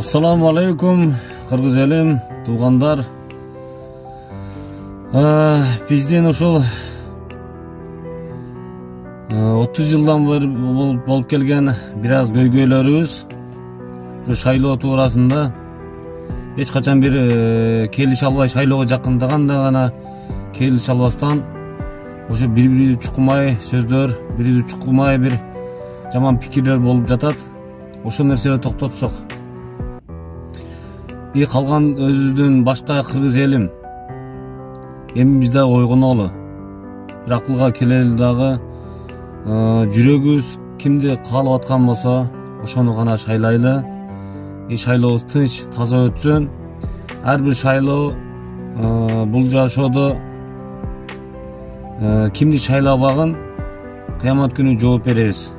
Assalamu alaikum Кыргыз элим, туугандар. Биздин ушул 30 жылдан бери болуп келген бир аз көйгөйлөрүбүз ушу шайлоо туурасында эч качан бир келише албай, шайлоого жакындаганда гана келише албастан ошо бири-бирибизди чукумай сөздөр, бири-бирибизди чукумай бир жаман пикирлер болуп жатат. Ошол нерселерди токтотсок, калган өзүбүздүн башка кыргыз элим, эми биз дагы ойгонолу, бир акылга келели дагы, жүрөгүбүз кимди каалап аткан болсо ошону гана шайлайлы. Шайлообуз тынч, таза өтсүн. Ар бир шайлоо бул жашоодо кимди шайлабагын кыямат күнү жооп беребиз.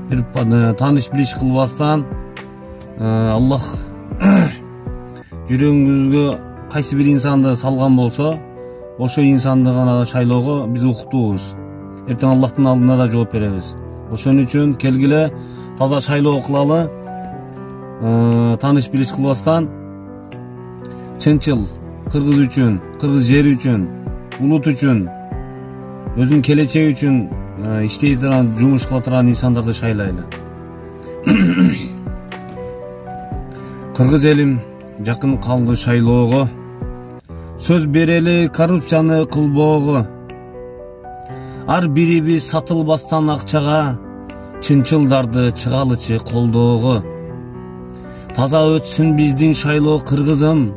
Бир тааныш билиш кылбастан Аллах жүрөгүңүзгө кайсы бир инсанды салган болсо, ошо инсанды гана шайлоого биз укуктуубуз. Эртең Аллахтын алдында да жооп беребиз. Ошон үчүн келгиле таза шайлоо кылалы, тааныш билиш кылбастан, чынчыл кыргыз үчүн, кыргыз жери үчүн, улут үчүн, өзүнүн келечеги үчүн иштей турган, жумуш кыла турган инсандарды шайлайлы. Кыргыз элим жакын калды шайлоого, сөз берели коррупцияны кылбоого. Ар бирибиз сатылбастан акчага, чынчылдарды чыгалычы колдоого. Таза өтсүн биздин шайлоо кыргызым,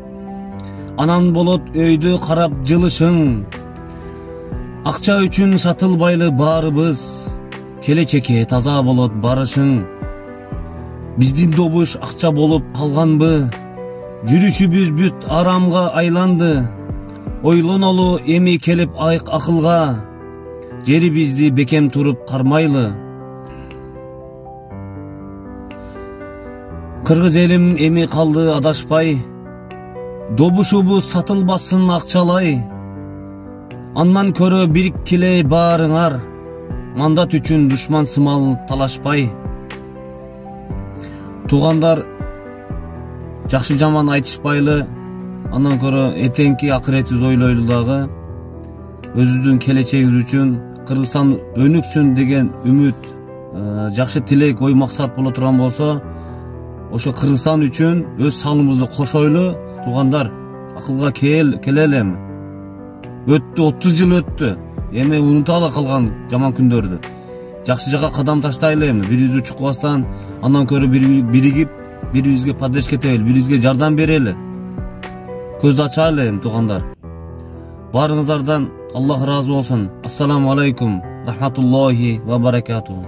анан болот өйдө карап жылышың. Акча үчүн сатылбайлы баарыбыз, келечекке таза болот барышың. Биздин добуш акча болуп калганбы, жүрүшүбүз бүт арамга айланды. Ойлонолу эми келип айык акылга, жерибизди бекем туруп кармайлы. Кыргыз элим эми калды адашпай, добушубуз сатылбасын акчалай. Андан көрө бириккиле баарыңар, мандат үчүн душман сымал талашпай. Туугандар, жакшы жаман айтышпайлы, андан көрө этеңки акыретибиз ойлойлу дагы. Өзүбүздүн келечегибиз үчүн, Кыргызстан өнүксүн деген үмүт, жакшы тилек, ой максат боло турган болсо, ошо Кыргызстан үчүн өз салымыбызды кошойлу. Туугандар, акылга келели эми. Өттү, 30 жыл өттү. Эми унуталы калган жаман күндөрдү. Жакшы жака кадам таштайлы эми, бирибизди чукпастан, андан көрө биригип, бирибизге поддержка этели, бирибизге жардам берели. Көздү ачайлы эми, туугандар. Баарыңыздардан Аллах разы болсун. Ассаламу алейкум, рахматуллахи ва баракатуху.